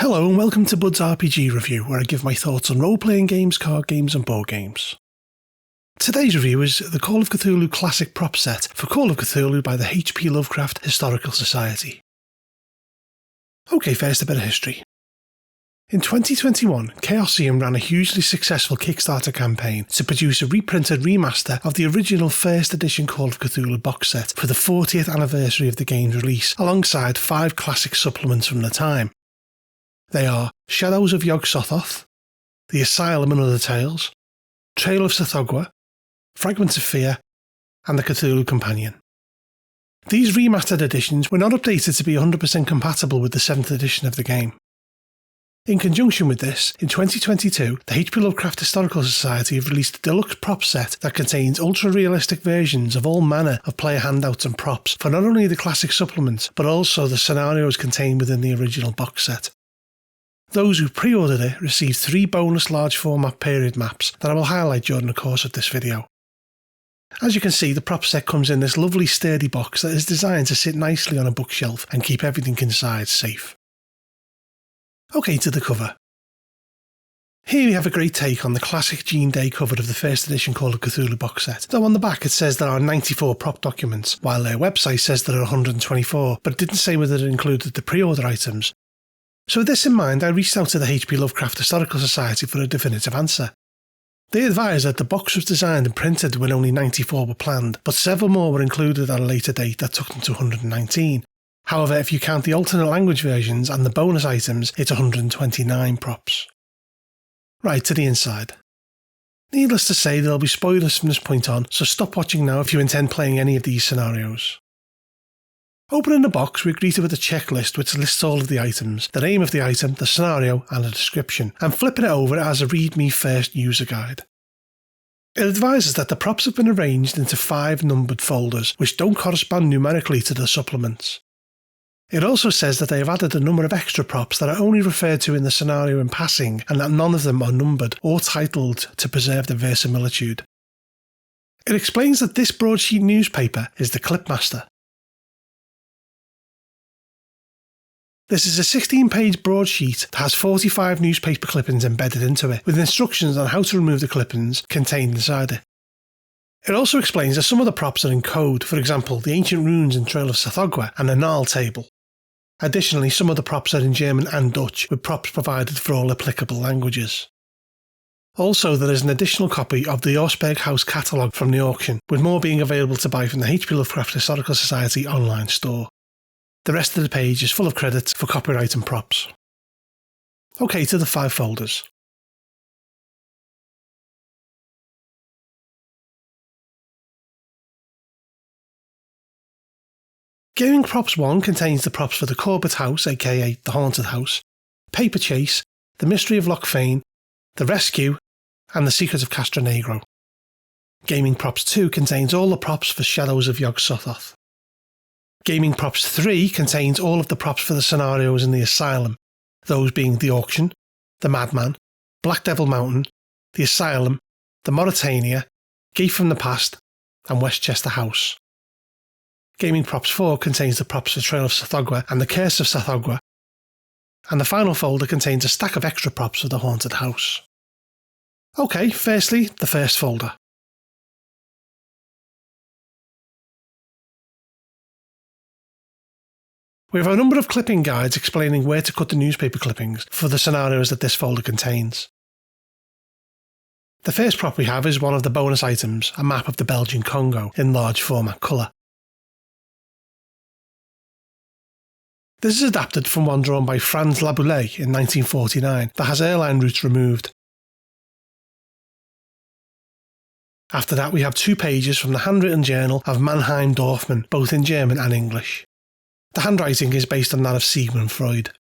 Hello and welcome to Bud's RPG Review, where I give my thoughts on role-playing games, card games and board games. Today's review is the Call of Cthulhu Classic Prop Set for Call of Cthulhu by the H.P. Lovecraft Historical Society. Okay, first a bit of history. In 2021, Chaosium ran a hugely successful Kickstarter campaign to produce a reprinted remaster of the original first edition Call of Cthulhu box set for the 40th anniversary of the game's release, alongside 5 classic supplements from the time. They are Shadows of Yog-Sothoth, The Asylum and Other Tales, Trail of Tsathoggua, Fragments of Fear, and The Cthulhu Companion. These remastered editions were not updated to be 100% compatible with the 7th edition of the game. In conjunction with this, in 2022, the H.P. Lovecraft Historical Society have released a deluxe prop set that contains ultra-realistic versions of all manner of player handouts and props for not only the classic supplement, but also the scenarios contained within the original box set. Those who pre-ordered it received 3 bonus large format period maps that I will highlight during the course of this video. As you can see, the prop set comes in this lovely sturdy box that is designed to sit nicely on a bookshelf and keep everything inside safe. Okay, to the cover. Here we have a great take on the classic Gene Day cover of the first edition Call of Cthulhu box set, though on the back it says there are 94 prop documents, while their website says there are 124, but it didn't say whether it included the pre-order items. So with this in mind, I reached out to the H.P. Lovecraft Historical Society for a definitive answer. They advised that the box was designed and printed when only 94 were planned, but several more were included at a later date that took them to 119. However, if you count the alternate language versions and the bonus items, it's 129 props. Right, to the inside. Needless to say, there'll be spoilers from this point on, so stop watching now if you intend playing any of these scenarios. Opening the box, we're greeted with a checklist which lists all of the items, the name of the item, the scenario, and a description, and flipping it over it has a read me first user guide. It advises that the props have been arranged into 5 numbered folders, which don't correspond numerically to the supplements. It also says that they have added a number of extra props that are only referred to in the scenario in passing, and that none of them are numbered or titled to preserve the verisimilitude. It explains that this broadsheet newspaper is the Clipmaster. This is a 16-page broadsheet that has 45 newspaper clippings embedded into it, with instructions on how to remove the clippings contained inside it. It also explains that some of the props are in code, for example, the ancient runes in Trail of Tsathoggua and the Narl table. Additionally, some of the props are in German and Dutch, with props provided for all applicable languages. Also, there is an additional copy of the Orsberg House catalogue from the auction, with more being available to buy from the H.P. Lovecraft Historical Society online store. The rest of the page is full of credits for copyright and props. Okay, to the 5 folders. Gaming Props 1 contains the props for the Corbett House, aka the Haunted House, Paper Chase, The Mystery of Loch Fane, The Rescue, and The Secret of Castro Negro. Gaming Props 2 contains all the props for Shadows of Yog-Sothoth. Gaming Props 3 contains all of the props for the scenarios in the Asylum, those being the Auction, the Madman, Black Devil Mountain, the Asylum, the Mauritania, Gate from the Past, and Westchester House. Gaming Props 4 contains the props for Trail of Tsathoggua and the Curse of Tsathoggua, and the final folder contains a stack of extra props for the Haunted House. Okay, firstly, the first folder. We have a number of clipping guides explaining where to cut the newspaper clippings for the scenarios that this folder contains. The first prop we have is one of the bonus items, a map of the Belgian Congo in large format colour. This is adapted from one drawn by Franz Laboulaye in 1949 that has airline routes removed. After that we have 2 pages from the handwritten journal of Mannheim Dorfman, both in German and English. The handwriting is based on that of Sigmund Freud.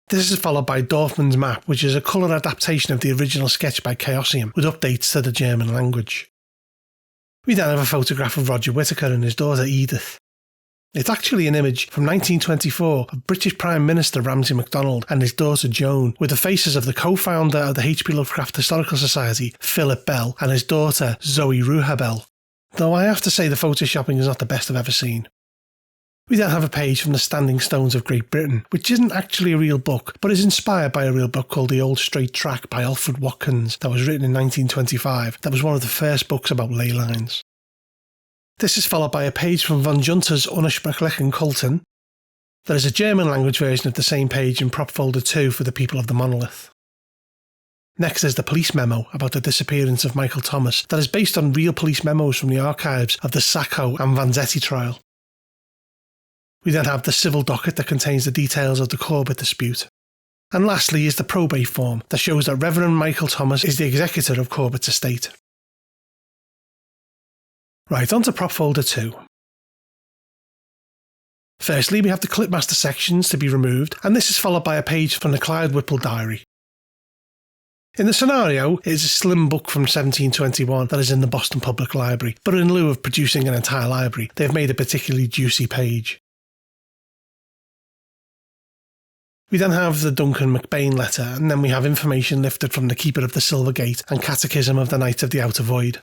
This is followed by Dorfman's map, which is a colour adaptation of the original sketch by Chaosium, with updates to the German language. We then have a photograph of Roger Whittaker and his daughter Edith. It's actually an image from 1924 of British Prime Minister Ramsay MacDonald and his daughter Joan, with the faces of the co-founder of the H.P. Lovecraft Historical Society, Philip Bell, and his daughter Zoe Ruha Bell. Though I have to say the photoshopping is not the best I've ever seen. We then have a page from the Standing Stones of Great Britain, which isn't actually a real book, but is inspired by a real book called The Old Straight Track by Alfred Watkins that was written in 1925. That was one of the first books about ley lines. This is followed by a page from von Junter's Unersprechlichen Kulten. There is a German language version of the same page in prop folder 2 for the people of the monolith. Next is the police memo about the disappearance of Michael Thomas that is based on real police memos from the archives of the Sacco and Vanzetti trial. We then have the civil docket that contains the details of the Corbett dispute. And lastly is the probate form that shows that Reverend Michael Thomas is the executor of Corbett's estate. Right, on to prop folder 2. Firstly, we have the Clipmaster sections to be removed, and this is followed by a page from the Clyde Whipple diary. In the scenario, it is a slim book from 1721 that is in the Boston Public Library, but in lieu of producing an entire library, they have made a particularly juicy page. We then have the Duncan McBain letter, and then we have information lifted from the Keeper of the Silver Gate and Catechism of the Knight of the Outer Void.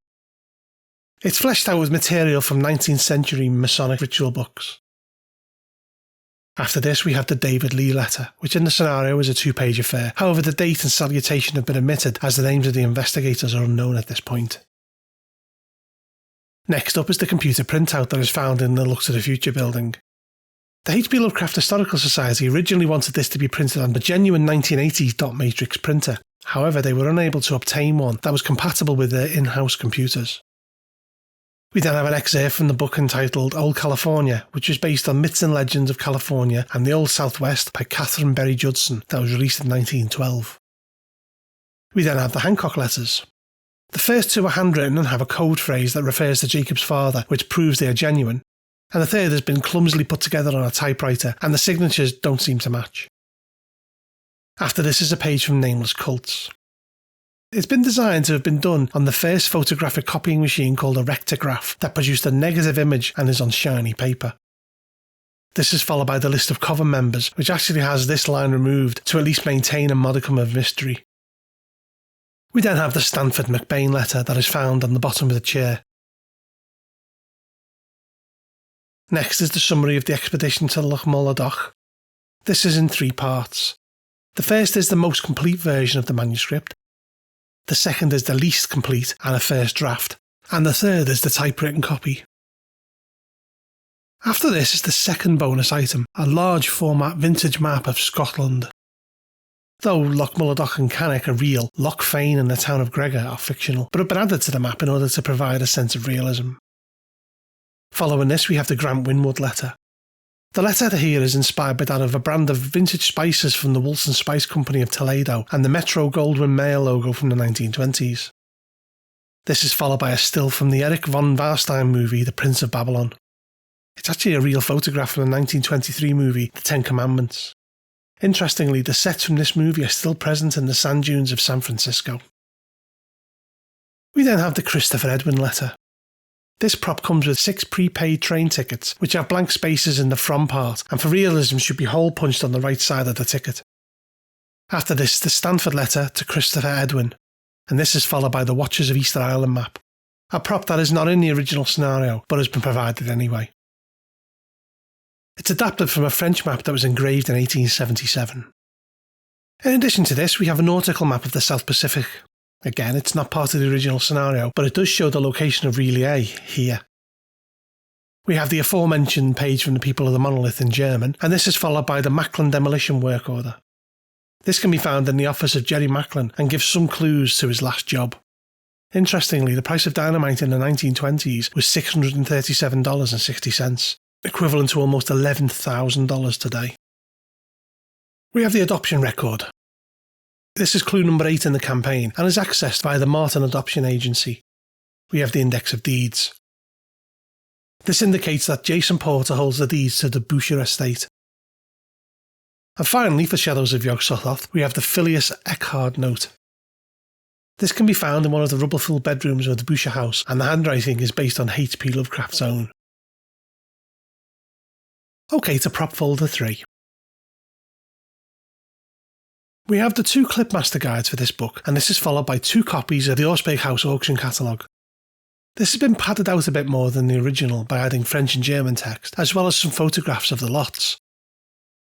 It's fleshed out with material from 19th century Masonic ritual books. After this, we have the David Lee letter, which in the scenario is a 2-page affair. However, the date and salutation have been omitted as the names of the investigators are unknown at this point. Next up is the computer printout that is found in the Looks of the Future building. The H.P. Lovecraft Historical Society originally wanted this to be printed on the genuine 1980s dot matrix printer. However, they were unable to obtain one that was compatible with their in-house computers. We then have an excerpt from the book entitled Old California, which was based on Myths and Legends of California and the Old Southwest by Catherine Berry Judson that was released in 1912. We then have the Hancock letters. The first 2 are handwritten and have a code phrase that refers to Jacob's father, which proves they are genuine, and the third has been clumsily put together on a typewriter and the signatures don't seem to match. After this is a page from Nameless Cults. It's been designed to have been done on the first photographic copying machine called a rectograph that produced a negative image and is on shiny paper. This is followed by the list of coven members, which actually has this line removed to at least maintain a modicum of mystery. We then have the Stanford McBain letter that is found on the bottom of the chair. Next is the summary of the expedition to Loch Molodoch. This is in 3 parts. The first is the most complete version of the manuscript. The second is the least complete and a first draft, and the third is the typewritten copy. After this is the second bonus item, a large format vintage map of Scotland. Though Loch Molodoch and Cannock are real, Loch Fane and the town of Gregor are fictional, but have been added to the map in order to provide a sense of realism. Following this we have the Grant Windward letter. The letter here is inspired by that of a brand of vintage spices from the Wilson Spice Company of Toledo and the Metro Goldwyn Mayer logo from the 1920s. This is followed by a still from the Erich von Warstein movie The Prince of Babylon. It's actually a real photograph from the 1923 movie The Ten Commandments. Interestingly, the sets from this movie are still present in the sand dunes of San Francisco. We then have the Christopher Edwin letter. This prop comes with 6 prepaid train tickets, which have blank spaces in the from part, and for realism should be hole punched on the right side of the ticket. After this, the Stanford letter to Christopher Edwin, and this is followed by the Watchers of Easter Island map, a prop that is not in the original scenario, but has been provided anyway. It's adapted from a French map that was engraved in 1877. In addition to this, we have a nautical map of the South Pacific. Again, it's not part of the original scenario, but it does show the location of Relay here. We have the aforementioned page from the People of the Monolith in German, and this is followed by the Macklin demolition work order. This can be found in the office of Jerry Macklin and gives some clues to his last job. Interestingly, the price of dynamite in the 1920s was $637.60, equivalent to almost $11,000 today. We have the adoption record. This is clue number 8 in the campaign and is accessed by the Martin Adoption Agency. We have the Index of Deeds. This indicates that Jason Porter holds the deeds to the Boucher estate. And finally, for Shadows of Yog-Sothoth, we have the Phileas Eckhard note. This can be found in one of the rubble-filled bedrooms of the Boucher house, and the handwriting is based on H.P. Lovecraft's own. OK, to prop folder 3. We have the 2 Clipmaster guides for this book, and this is followed by 2 copies of the Orsberg House auction catalogue. This has been padded out a bit more than the original by adding French and German text, as well as some photographs of the lots.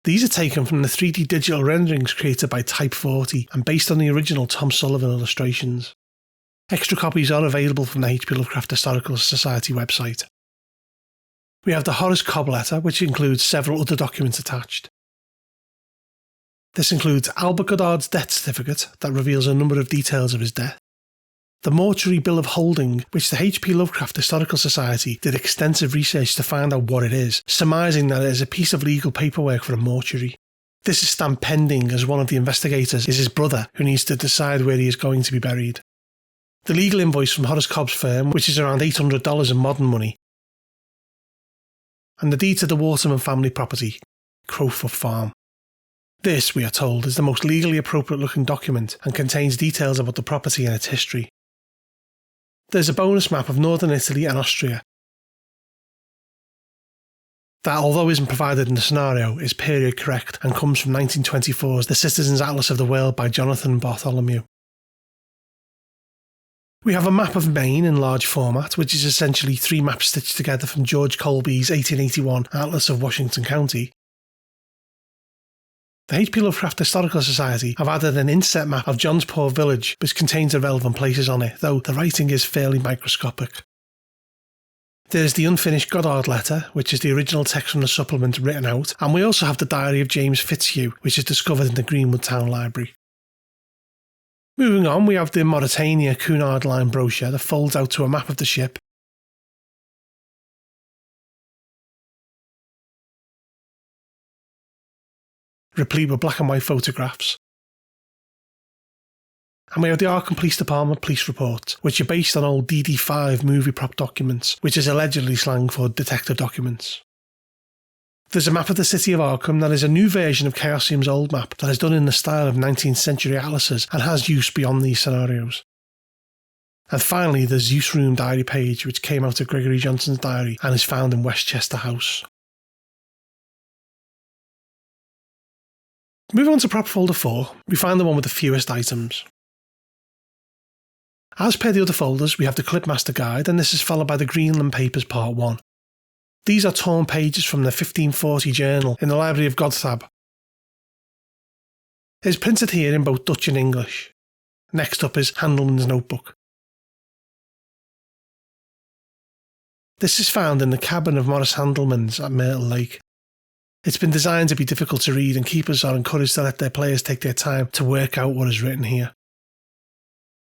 These are taken from the 3D digital renderings created by Type 40 and based on the original Tom Sullivan illustrations. Extra copies are available from the HP Lovecraft Historical Society website. We have the Horace Cobb letter, which includes several other documents attached. This includes Albert Goddard's death certificate that reveals a number of details of his death, the mortuary bill of holding, which the HP Lovecraft Historical Society did extensive research to find out what it is, surmising that it is a piece of legal paperwork for a mortuary. This is stamped pending as one of the investigators is his brother, who needs to decide where he is going to be buried. The legal invoice from Horace Cobb's firm, which is around $800 in modern money, and the deed to the Waterman family property, Crowfoot Farm. This, we are told, is the most legally appropriate looking document and contains details about the property and its history. There's a bonus map of northern Italy and Austria that, although isn't provided in the scenario, is period correct and comes from 1924's The Citizens' Atlas of the World by Jonathan Bartholomew. We have a map of Maine in large format, which is essentially 3 maps stitched together from George Colby's 1881 Atlas of Washington County. The HP Lovecraft Historical Society have added an inset map of Johnsport village which contains the relevant places on it, though the writing is fairly microscopic. There's the unfinished Goddard letter, which is the original text from the supplement written out, and we also have the diary of James Fitzhugh, which is discovered in the Greenwood Town Library. Moving on, we have the Mauritania Cunard Line brochure that folds out to a map of the ship, replete with black and white photographs. And we have the Arkham Police Department police reports, which are based on old DD5 movie prop documents, which is allegedly slang for detective documents. There's a map of the city of Arkham that is a new version of Chaosium's old map that is done in the style of 19th century atlases and has use beyond these scenarios. And finally, there's Use Room diary page, which came out of Gregory Johnson's diary and is found in Westchester House. Moving on to prop folder 4, we find the one with the fewest items. As per the other folders, we have the Clipmaster Guide, and this is followed by the Greenland Papers Part 1. These are torn pages from the 1540 journal in the Library of Godthab. It is printed here in both Dutch and English. Next up is Handelman's Notebook. This is found in the cabin of Morris Handelman's at Myrtle Lake. It's been designed to be difficult to read, and keepers are encouraged to let their players take their time to work out what is written here.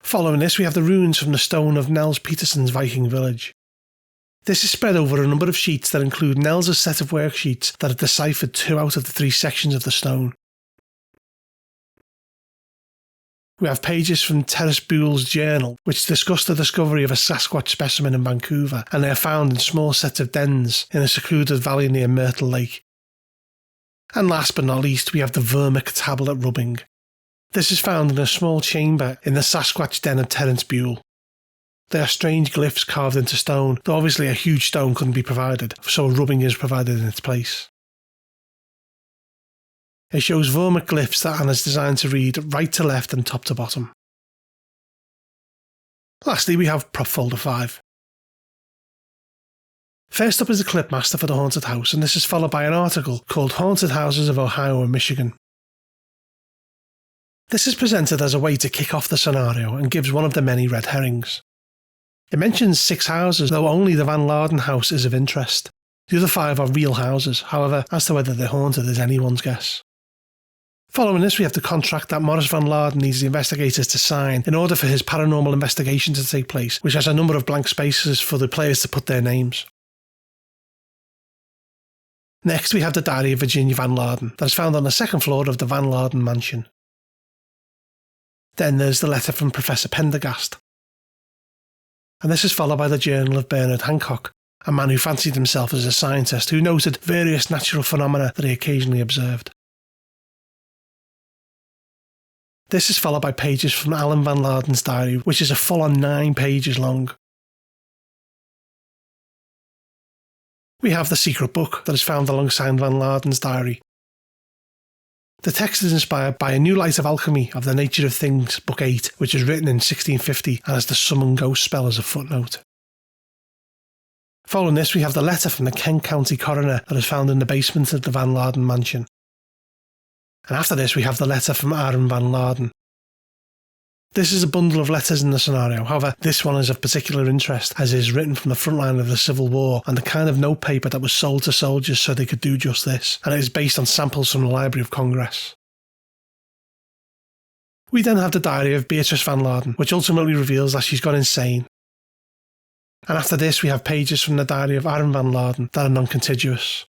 Following this, we have the runes from the stone of Nels Peterson's Viking village. This is spread over a number of sheets that include Nels' set of worksheets that have deciphered 2 out of the 3 sections of the stone. We have pages from Terence Buell's journal, which discuss the discovery of a Sasquatch specimen in Vancouver, and they are found in small sets of dens in a secluded valley near Myrtle Lake. And last but not least, we have the Vermic tablet rubbing. This is found in a small chamber in the Sasquatch den of Terence Buell. There are strange glyphs carved into stone, though obviously a huge stone couldn't be provided, so a rubbing is provided in its place. It shows Vermic glyphs that Anna's designed to read right to left and top to bottom. Lastly, we have prop folder 5. First up is the Clipmaster for the Haunted House, and this is followed by an article called Haunted Houses of Ohio and Michigan. This is presented as a way to kick off the scenario and gives one of the many red herrings. It mentions 6 houses, though only the Van Laarden house is of interest. The other 5 are real houses, however, as to whether they're haunted is anyone's guess. Following this, we have the contract that Morris Van Laarden needs the investigators to sign in order for his paranormal investigation to take place, which has a number of blank spaces for the players to put their names. Next, we have the diary of Virginia Van Laarden that is found on the 2nd floor of the Van Laarden mansion. Then there's the letter from Professor Pendergast. And this is followed by the journal of Bernard Hancock, a man who fancied himself as a scientist who noted various natural phenomena that he occasionally observed. This is followed by pages from Alan Van Laarden's diary, which is a full-on 9 pages long. We have the secret book that is found alongside Van Laarden's diary. The text is inspired by A New Light of Alchemy of the Nature of Things, Book 8, which was written in 1650 and has the summon ghost spell as a footnote. Following this, we have the letter from the Kent County coroner that is found in the basement of the Van Laarden mansion. And after this, we have the letter from Aaron Van Laarden. This is a bundle of letters in the scenario, however, this one is of particular interest as it is written from the front line of the Civil War and the kind of notepaper that was sold to soldiers so they could do just this, and it is based on samples from the Library of Congress. We then have the diary of Beatrice Van Laarden, which ultimately reveals that she's gone insane. And after this, we have pages from the diary of Aaron Van Laarden that are non-contiguous.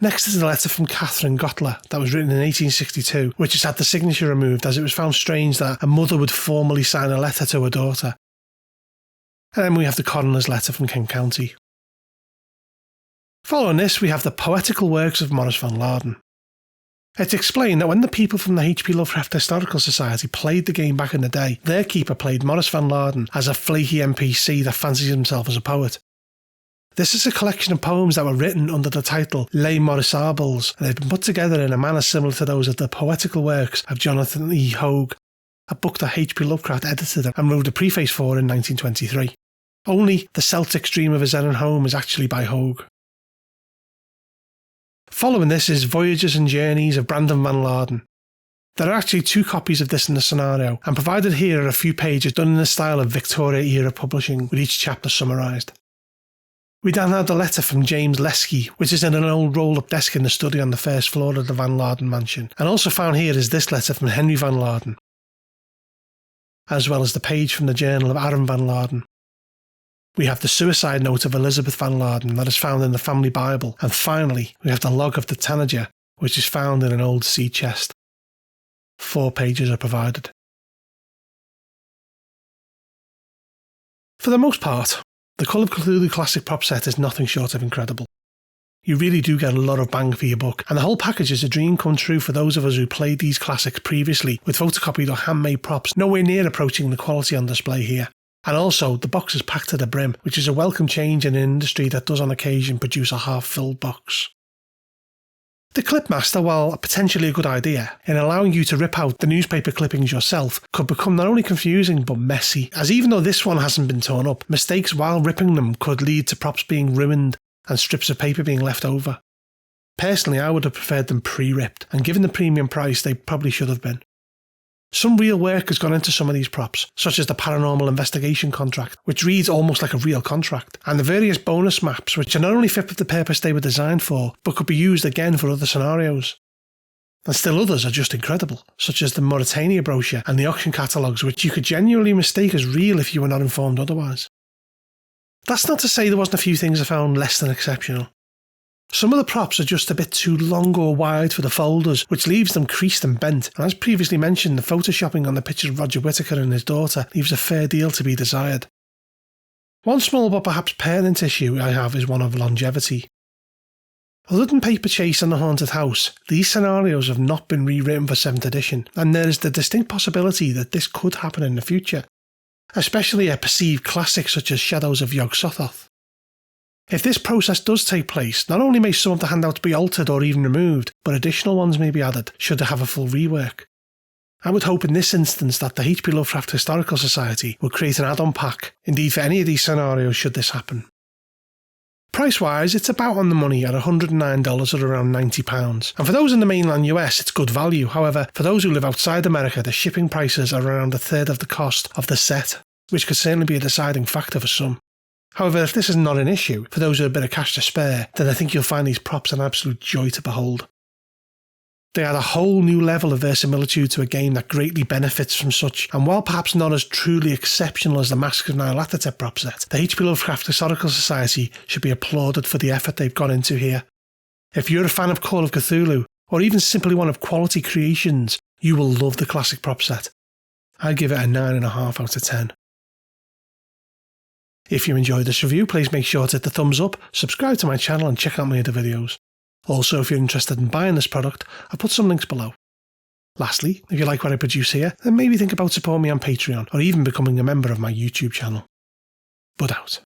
Next is a letter from Catherine Gottler that was written in 1862, which has had the signature removed as it was found strange that a mother would formally sign a letter to her daughter. And then we have the coroner's letter from Kent County. Following this, we have the poetical works of Maurice Van Laarden. It's explained that when the people from the HP Lovecraft Historical Society played the game back in the day, their keeper played Maurice Van Laarden as a flaky NPC that fancies himself as a poet. This is a collection of poems that were written under the title Les Mauriceables, and they've been put together in a manner similar to those of the poetical works of Jonathan E. Hogue, a book that H.P. Lovecraft edited and wrote a preface for in 1923. Only The Celtic Dream of a Zen Home is actually by Hogue. Following this is Voyages and Journeys of Brandon Van Laarden. There are actually 2 copies of this in the scenario, and provided here are a few pages done in the style of Victoria-era publishing, with each chapter summarised. We then have the letter from James Lesky, which is in an old roll-up desk in the study on the first floor of the Van Laarden mansion, and also found here is this letter from Henry Van Laarden, as well as the page from the journal of Aaron Van Laarden. We have the suicide note of Elizabeth Van Laarden that is found in the family Bible, and finally we have the log of the tanager, which is found in an old sea chest. 4 pages are provided. For the most part, the Call of Cthulhu Classic prop set is nothing short of incredible. You really do get a lot of bang for your buck, and the whole package is a dream come true for those of us who played these classics previously with photocopied or handmade props nowhere near approaching the quality on display here. And also, the box is packed to the brim, which is a welcome change in an industry that does on occasion produce a half-filled box. The Clipmaster, while potentially a good idea, in allowing you to rip out the newspaper clippings yourself, could become not only confusing but messy, as even though this one hasn't been torn up, mistakes while ripping them could lead to props being ruined and strips of paper being left over. Personally, I would have preferred them pre-ripped, and given the premium price, they probably should have been. Some real work has gone into some of these props, such as the paranormal investigation contract, which reads almost like a real contract, and the various bonus maps, which are not only fit with the purpose they were designed for, but could be used again for other scenarios. And still others are just incredible, such as the Mauritania brochure and the auction catalogues, which you could genuinely mistake as real if you were not informed otherwise. That's not to say there wasn't a few things I found less than exceptional. Some of the props are just a bit too long or wide for the folders, which leaves them creased and bent, and as previously mentioned, the photoshopping on the picture of Roger Whittaker and his daughter leaves a fair deal to be desired. One small but perhaps pertinent issue I have is one of longevity. Other than Paper Chase and The Haunted House, these scenarios have not been rewritten for 7th edition, and there is the distinct possibility that this could happen in the future, especially a perceived classic such as Shadows of Yog-Sothoth. If this process does take place, not only may some of the handouts be altered or even removed, but additional ones may be added, should they have a full rework. I would hope in this instance that the HP Lovecraft Historical Society will create an add-on pack, indeed for any of these scenarios should this happen. Price-wise, it's about on the money at $109 or around £90, and for those in the mainland US it's good value. However, for those who live outside America, the shipping prices are around a third of the cost of the set, which could certainly be a deciding factor for some. However, if this is not an issue, for those with a bit of cash to spare, then I think you'll find these props an absolute joy to behold. They add a whole new level of verisimilitude to a game that greatly benefits from such, and while perhaps not as truly exceptional as the Masks of Nyarlathotep prop set, the HP Lovecraft Historical Society should be applauded for the effort they've gone into here. If you're a fan of Call of Cthulhu, or even simply one of quality creations, you will love the classic prop set. I'd give it a 9.5 out of 10. If you enjoyed this review, please make sure to hit the thumbs up, subscribe to my channel and check out my other videos. Also, if you're interested in buying this product, I'll put some links below. Lastly, if you like what I produce here, then maybe think about supporting me on Patreon or even becoming a member of my YouTube channel. Bud out.